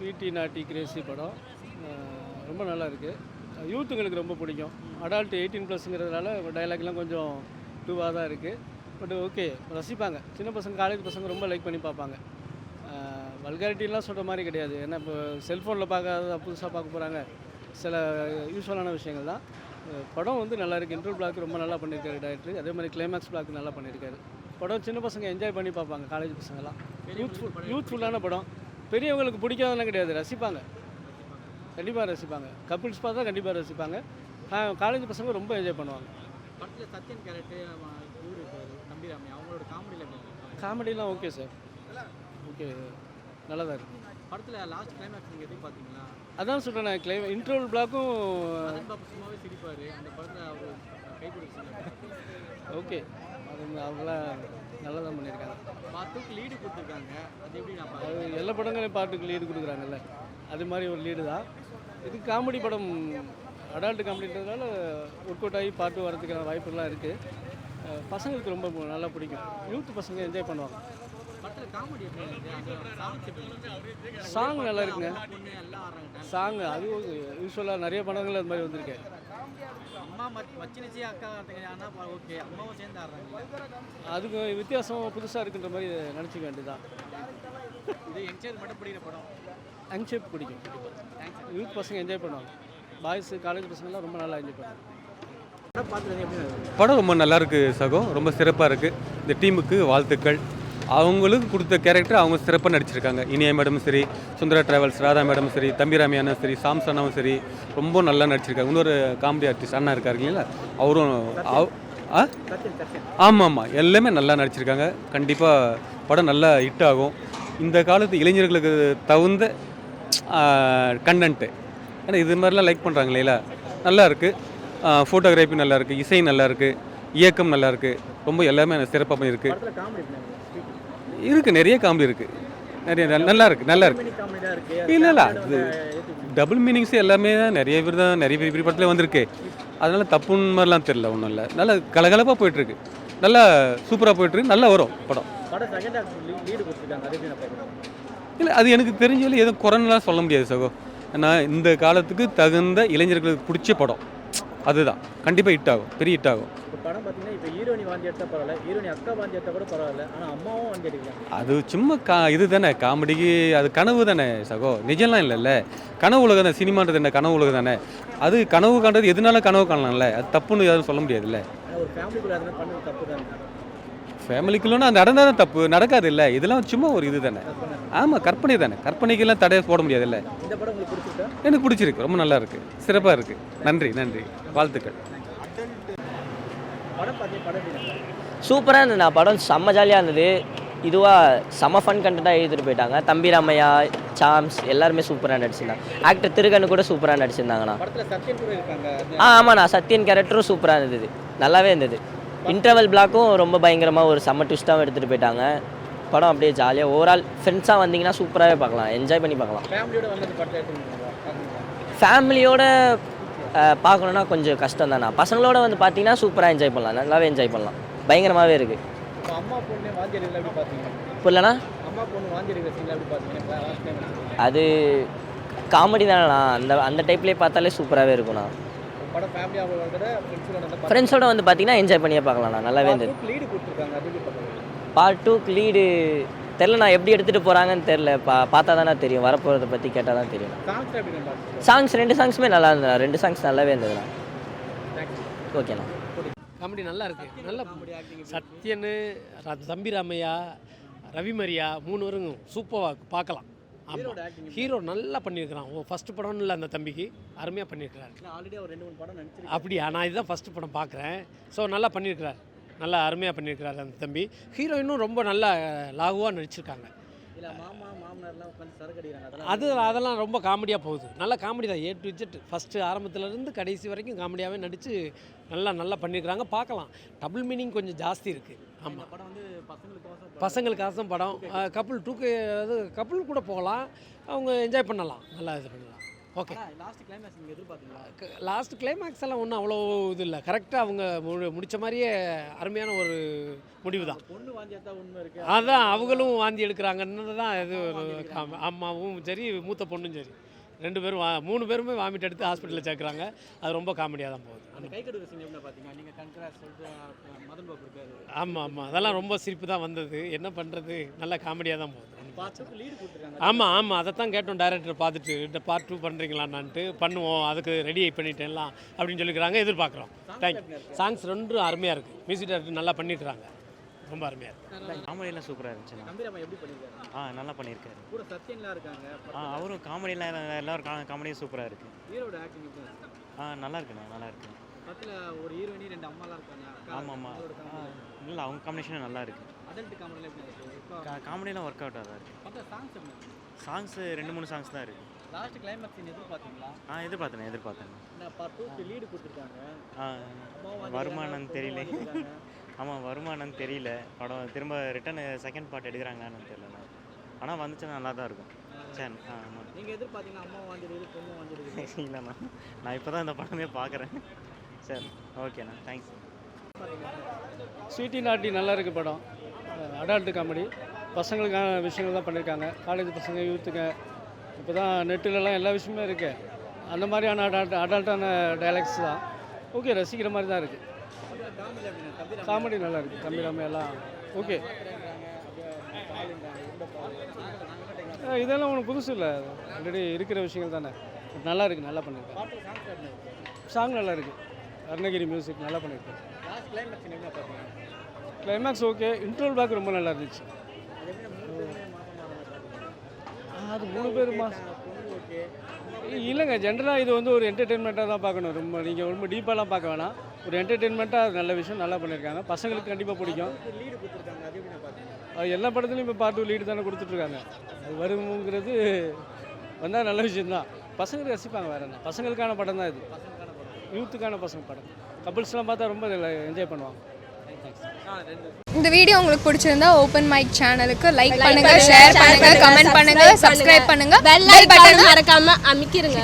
Sweetie நாட்டி Crazy படம் ரொம்ப நல்லா இருக்குது. யூத்துங்களுக்கு ரொம்ப பிடிக்கும். அடால்ட் 18+ங்கிறதுனால டைலாக்லாம் கொஞ்சம் டூவாக தான் இருக்குது. பட் ஓகே, ரசிப்பாங்க. சின்ன பசங்க, காலேஜ் பசங்க ரொம்ப லைக் பண்ணி பார்ப்பாங்க. வல்காரிட்டிலாம் சொல்கிற மாதிரி கிடையாது. ஏன்னா இப்போ செல்ஃபோனில் பார்க்காத புதுசாக பார்க்க போகிறாங்க. சில யூஸ்வலான விஷயங்கள் தான். படம் வந்து நல்லா இருக்குது. இன்ட்ரோ பிளாக் ரொம்ப நல்லா பண்ணியிருக்காரு டைரக்டர். அதே மாதிரி கிளைமேக்ஸ் பிளாக் நல்லா பண்ணியிருக்காரு. படம் சின்ன பசங்க என்ஜாய் பண்ணி பார்ப்பாங்க. காலேஜ் பசங்கள்லாம் யூத்ஃபுல்லான படம். பெரியவங்களுக்கு பிடிக்காதெல்லாம் கிடையாது, ரசிப்பாங்க. கண்டிப்பாக ரசிப்பாங்க. கப்பிள்ஸ் பார்த்தா கண்டிப்பாக ரசிப்பாங்க. காலேஜ் பசங்க ரொம்ப என்ஜாய் பண்ணுவாங்க. படத்தில் சத்யன் கேரக்டர் தம்பிராமி அவங்களோட காமெடிலாம் ஓகே சார், ஓகே, நல்லா தான் இருக்குது. படத்தில் லாஸ்ட் கிளைமேக்ஸ் நீங்கள் எதுவும் பார்த்தீங்களா? அதான் சொல்கிறேன், இன்ட்ரோல் பிளாக்கும் சும்மாவே சிரிப்பார். அந்த படத்தில் அவர் கை கொடுத்து ஓகே, அது அவங்களாம் நல்லா தான் பண்ணியிருக்காங்க. பாட்டுக்கு லீடு கொடுத்துருக்காங்க. அது எப்படி நான் அது எல்லா படங்களையும் பாட்டுக்கு லீடு கொடுக்குறாங்கல்ல, அது மாதிரி ஒரு லீடு தான். இது காமெடி படம், அடால்ட் காமெடின்றதுனால ஒர்க் அவுட் ஆகி பாட்டு வரதுக்கான வாய்ப்புகள்லாம் இருக்குது. பசங்களுக்கு ரொம்ப நல்லா பிடிக்கும். யூத் பசங்க என்ஜாய் பண்ணுவாங்க. சாங் நல்லா இருக்குங்க. சாங் அது யூஸ்வலாக நிறைய படங்கள் அது மாதிரி வந்திருக்கு. அதுக்கு வித்தியாசம் புதுசாக இருக்குன்ற மாதிரி நினச்சிக்க வேண்டியதுதான். யங்ஷேப் பிடிக்கும். யூத் பசங்க என்ஜாய் பண்ணுவாங்க. பாய்ஸ் காலேஜ் பசங்கள்லாம் ரொம்ப நல்லா என்ஜாய் பண்ணுவாங்க. படம் ரொம்ப நல்லா இருக்குது சகோ, ரொம்ப சிறப்பாக இருக்குது. இந்த டீமுக்கு வாழ்த்துக்கள். அவங்களுக்கு கொடுத்த கேரக்டர் அவங்க சிறப்பாக நடிச்சிருக்காங்க. இனியா மேடமும் சரி, சுந்தரா டிராவல்ஸ் ராதா மேடமும் சரி, தம்பிராமி அண்ணா சரி, சாம்சனாவும் சரி, ரொம்ப நல்லா நடிச்சிருக்காங்க. இன்னொரு காமெடி ஆர்டிஸ்ட் அண்ணா இருக்காரு இல்லைங்களா, அவரும் ஆமாம் எல்லாமே நல்லா நடிச்சிருக்காங்க. கண்டிப்பாக படம் நல்லா ஹிட் ஆகும். இந்த காலத்து இளைஞர்களுக்கு தகுந்த கண்டென்ட்டு, ஏன்னா இது மாதிரிலாம் லைக் பண்ணுறாங்க இல்லைங்களா, நல்லா இருக்குது. ஃபோட்டோகிராஃபி நல்லா இருக்குது, இசை நல்லா இருக்குது, இயக்கம் நல்லா இருக்குது, ரொம்ப எல்லாமே சிறப்பாக பண்ணியிருக்கு. இருக்குது, நிறைய காமெடி இருக்குது, நிறைய நல்லா இருக்குது, நல்லா இருக்குது. இல்லை அது டபுள் மீனிங்ஸ் எல்லாமே தான் நிறைய பேர் தான் நிறைய பெரிய படத்தில் வந்திருக்கு. அதனால் தப்புன்னு மாதிரிலாம் தெரில, ஒன்றும் இல்லை. நல்லா கலகலப்பாக போயிட்டுருக்கு, நல்லா சூப்பராக போயிட்டுருக்கு, நல்லா வரும் படம். இல்லை அது எனக்கு தெரிஞ்சதில் எதுவும் குறைலாம் சொல்ல முடியாது சகோ. ஏன்னா இந்த காலத்துக்கு தகுந்த இளைஞர்களுக்கு பிடிச்ச படம் அதுதான். கண்டிப்பாக ஹிட் ஆகும், பெரிய ஹிட் ஆகும். படம் பார்த்தீங்கன்னா இப்போ ஹீரோனி வாந்தி எடுத்தால் பரவாயில்ல, ஹீரோனி அக்கா வாந்தி எடுத்தால் கூட பரவாயில்ல, ஆனால் அம்மாவும் வாந்தி எடுக்கலாம். அது சும்மா இது தானே காமெடிக்கு, அது கனவு தானே சகோ, நிஜம்லாம் இல்லைல்ல. கனவு உலகம் தான், சினிமான்றது என்ன கனவு உலகம் தானே. அது கனவு காண்றது எதுனால கனவு காணலாம்ல, அது தப்புன்னு யாரும் சொல்ல முடியாதுல்ல. ஒரு ஃபேமிலிக்குள்ள அதெல்லாம் பண்ணது தப்பு தானே. ஃபேமிலிக்குள்ளே அது நடந்தால் தான் தப்பு, நடக்காது இல்லை. இதெல்லாம் சும்மா ஒரு இது தானே. ஆமாம், கற்பனை தானே, கற்பனைக்கெல்லாம் தடையை போட முடியாதுல்ல. இந்த படம் உங்களுக்கு பிடிச்சிருக்கா? எனக்கு பிடிச்சிருக்கு, ரொம்ப நல்லா இருக்குது, சிறப்பாக இருக்குது. நன்றி நன்றி, வாழ்த்துக்கள். சூப்பராக இருந்ததுண்ணா படம், செம்ம ஜாலியாக இருந்தது. இதுவாக செம்ம ஃபன் கண்டென்ட்டாக எழுதிட்டு போயிட்டாங்க. தம்பிராமையா, சாம்ஸ் எல்லாருமே சூப்பராக நடிச்சிருந்தாங்க. ஆக்டர் திருகண்ணு கூட சூப்பராக நடிச்சிருந்தாங்கண்ணா. ஆமாண்ணா, சத்யன் கேரக்டரும் சூப்பராக இருந்தது, நல்லாவே இருந்தது. இன்டர்வல் பிளாக்கும் ரொம்ப பயங்கரமாக ஒரு செம்ம ட்விஸ்ட்டாகவும் எடுத்துகிட்டு போயிட்டாங்க. படம் அப்படியே ஜாலியாக ஓவரால் ஃப்ரெண்ட்ஸாக வந்தீங்கன்னா சூப்பராகவே பார்க்கலாம், என்ஜாய் பண்ணி பார்க்கலாம். ஃபேமிலியோட பார்க்கணுன்னா கொஞ்சம் கஷ்டம் தானே. பசங்களோட வந்து பார்த்தீங்கன்னா சூப்பராக என்ஜாய் பண்ணலாம், நல்லாவே என்ஜாய் பண்ணலாம், பயங்கரமாகவே இருக்குது. புரியலண்ணா, அது காமெடி தானேண்ணா, அந்த டைப்லேயே பார்த்தாலே சூப்பராகவே இருக்குண்ணா. ஃப்ரெண்ட்ஸோட வந்து பார்த்தீங்கன்னா என்ஜாய் பண்ணியே பார்க்கலாம்ண்ணா, நல்லாவே இருந்தது. பார்ட் 2க்கு லீடு தெரிலண்ணா, எப்படி எடுத்துகிட்டு போகிறாங்கன்னு தெரில. பார்த்தா தானே தெரியும், வரப்போகிறத பற்றி கேட்டால் தான் தெரியும். சாங்ஸ் 2 சாங்ஸுமே நல்லா இருந்ததுண்ணா, 2 சாங்ஸ் நல்லாவே இருந்ததுண்ணா. ஓகேண்ணா. காமெடி நல்லா இருக்குது, நல்லா சத்யனு, தம்பிராமையா, ரவிமரியா 3 பேரும் சூப்பராக பார்க்கலாம். ஆமாம், ஹீரோ நல்லா பண்ணியிருக்கிறான். ஃபஸ்ட்டு படம்னு இல்லை, அந்த தம்பிக்கு அருமையாக பண்ணியிருக்கிறாரு. ஆல்ரெடி ஒரு 2-3 படம் நடிச்சிருக்கேன். அப்படியா? நான் இதுதான் ஃபஸ்ட்டு படம் பார்க்குறேன். ஸோ நல்லா பண்ணியிருக்கிறார், நல்லா அருமையாக பண்ணியிருக்கிறாரு அந்த தம்பி. ஹீரோயினும் ரொம்ப நல்லா லாகுவாக நடிச்சிருக்காங்க. அதெல்லாம் ரொம்ப காமெடியாக போகுது, நல்ல காமெடி தான். A to Z ஃபஸ்ட்டு ஆரம்பத்துலேருந்து கடைசி வரைக்கும் காமெடியாகவே நடித்து நல்லா பண்ணியிருக்கிறாங்க, பார்க்கலாம். டபுள் மீனிங் கொஞ்சம் ஜாஸ்தி இருக்குது. ஆமாம், படம் வந்து பசங்களுக்காக படம். கப்புள் 2க்கு அது கப்புள் கூட போகலாம், அவங்க என்ஜாய் பண்ணலாம், நல்லா இது பண்ணலாம். ஓகே. லாஸ்ட் கிளைமேக்ஸ் நீங்கள் எதிர்பார்த்தீங்களா? லாஸ்ட் கிளைமேக்ஸ் எல்லாம் ஒன்றும் அவ்வளோ இது இல்லை, கரெக்டாக அவங்க முடித்த மாதிரியே அருமையான ஒரு முடிவு தான். பொண்ணு வாந்தி எடுத்தா உண்மை இருக்கு. அதான் அவங்களும் வாந்தி எடுக்கிறாங்கன்னு தான் இது அம்மாவும் சரி மூத்த பொண்ணும் சரி 2 பேரும் 3 பேருமே வாமிட் எடுத்து ஹாஸ்பிட்டலில் சேர்க்குறாங்க. அது ரொம்ப காமெடியாக தான் போகுது. அந்த கை கடுகு சீன் எப்படி பார்த்தீங்க? நீங்கள் கண்கிராஸ் சொல்லிட்டு மதன் பாபு இருக்காரு. ஆமாம், அதெல்லாம் ரொம்ப சிரிப்பு தான் வந்தது. என்ன பண்ணுறது, நல்லா காமெடியாக தான் போகுது. பார்த்துக்கு லீடு கொடுத்துருக்காங்க. ஆமாம், அதை தான் கேட்டோம் டைரக்டர் பார்த்துட்டு, இந்த பார்ட் 2 பண்ணுறீங்களான்னான்ட்டு. பண்ணுவோம், அதுக்கு ரெடி பண்ணிட்டேன்லாம் அப்படின்னு சொல்லிக்கிறாங்க. எதிர்பார்க்குறோம். தேங்க்யூ. சாங்ஸ் 2 அருமையாக இருக்குது. மியூசிக் டைரக்டர் நல்லா பண்ணிட்டுறாங்க, ரொம்ப அருமையாக இருக்குது. காமெடியெல்லாம் சூப்பராக இருந்துச்சுண்ணா. தம்பிராமா எப்படி பண்ணியிருக்காரு? நல்லா பண்ணியிருக்காரு. கூட சத்யன்லாம் இருக்காங்க. அவரும் காமெடியெல்லாம் எல்லாரும் காமெடியும் சூப்பராக இருக்குது. ஹீரோட ஆக்டிங் எப்படி இருக்கு? நல்லா இருக்குண்ணா, நல்லா இருக்கு. படத்தில் ஒரு ஹீரோயினி 2 அம்மாலாம் இருக்காங்க. ஆமாம். இல்லை, அவங்க காம்பினேஷனும் நல்லா இருக்குது. அடல்ட் காமெடியில் எப்படி இருக்கு? காமெடியெல்லாம் ஒர்க் அவுட்டாக தான் இருக்குது. படத்தில் சாங்ஸ் எப்படி? சாங்ஸு 2-3 சாங்ஸ் தான் இருக்குது. லாஸ்ட் கிளைமேக்ஸ் எதிர்பார்த்தீங்களா? எதிர்பார்த்தேன். இந்த பார்ட் 2 லீடு கொடுத்துருக்காங்க. வருமானம் தெரியல. ஆமாம், வருமானம் தெரியல. படம் திரும்ப ரிட்டன் செகண்ட் பார்ட் எடுக்கிறாங்கன்னு தெரியல. ஆனால் வந்துச்சுன்னா நல்லா தான் இருக்கும். சரி. ஆமாம். நீங்கள் எதிர்பார்த்தீங்கன்னா அம்மா வாங்கிடுது, பொண்ணு வாங்கிடுது? இல்லைண்ணா, நான் இப்போ தான் இந்த படமே பார்க்குறேன். சரி, ஓகேண்ணா, தேங்க்ஸ். ஸ்வீட்டி நாட்டி நல்லா இருக்குது படம். அடால்ட்டு காமெடி, பசங்களுக்கான விஷயங்கள் தான் பண்ணியிருக்காங்க. காலேஜ் பசங்க, யூத்துங்க, இப்போ தான் நெட்டுலலாம் எல்லா விஷயமே இருக்குது. அந்த மாதிரியான அடால்ட்டான டைலாக்ஸ் தான். ஓகே, ரசிக்கிற மாதிரி தான் இருக்குது. காமெடி நல்லா இருக்குது. தம்பிராம எல்லாம் ஓகே. இதெல்லாம் ஒன்றும் புதுசு இல்லை, ஆல்ரெடி இருக்கிற விஷயங்கள் தானே. நல்லா இருக்குது, நல்லா பண்ணியிருக்காங்க. சாங் நல்லா இருக்குது. அருணகிரி மியூசிக் நல்லா பண்ணியிருக்காங்க. Climax okay. இன்ட்ரோல் பேக் ரொம்ப நல்லா இருந்துச்சு. அது 3 பேருமா இல்லைங்க, ஜென்ரலாக இது வந்து ஒரு என்டர்டெயின்மெண்ட்டாக தான் பார்க்கணும். ரொம்ப நீங்கள் ரொம்ப டீப்பாலாம் பார்க்க வேணாம். ஒரு என்டர்டெயின்மெண்ட்டாக அது நல்ல விஷயம், நல்லா பண்ணியிருக்காங்க. பசங்களுக்கு கண்டிப்பாக பிடிக்கும். அது எல்லா படத்துலையும் இப்போ பார்ட் 2 லீடு தானே கொடுத்துட்ருக்காங்க. அது வருங்கிறது வந்தால் நல்ல விஷயந்தான். பசங்களுக்கு ரசிப்பாங்க. வேறு என்ன, பசங்களுக்கான படம் தான் இது. யூத்துக்கான பசங்க படம். கப்புள்ஸ்லாம் பார்த்தா ரொம்ப என்ஜாய் பண்ணுவாங்க. இந்த வீடியோ உங்களுக்கு பிடிச்சிருந்தா ஓபன் மைக் சேனலுக்கு லைக் பண்ணுங்க, ஷேர் பண்ணுங்க, கமெண்ட் பண்ணுங்க, சப்ஸ்கிரைப் பண்ணுங்க, பெல் பட்டன் மறக்காம அமுக்கிருங்க.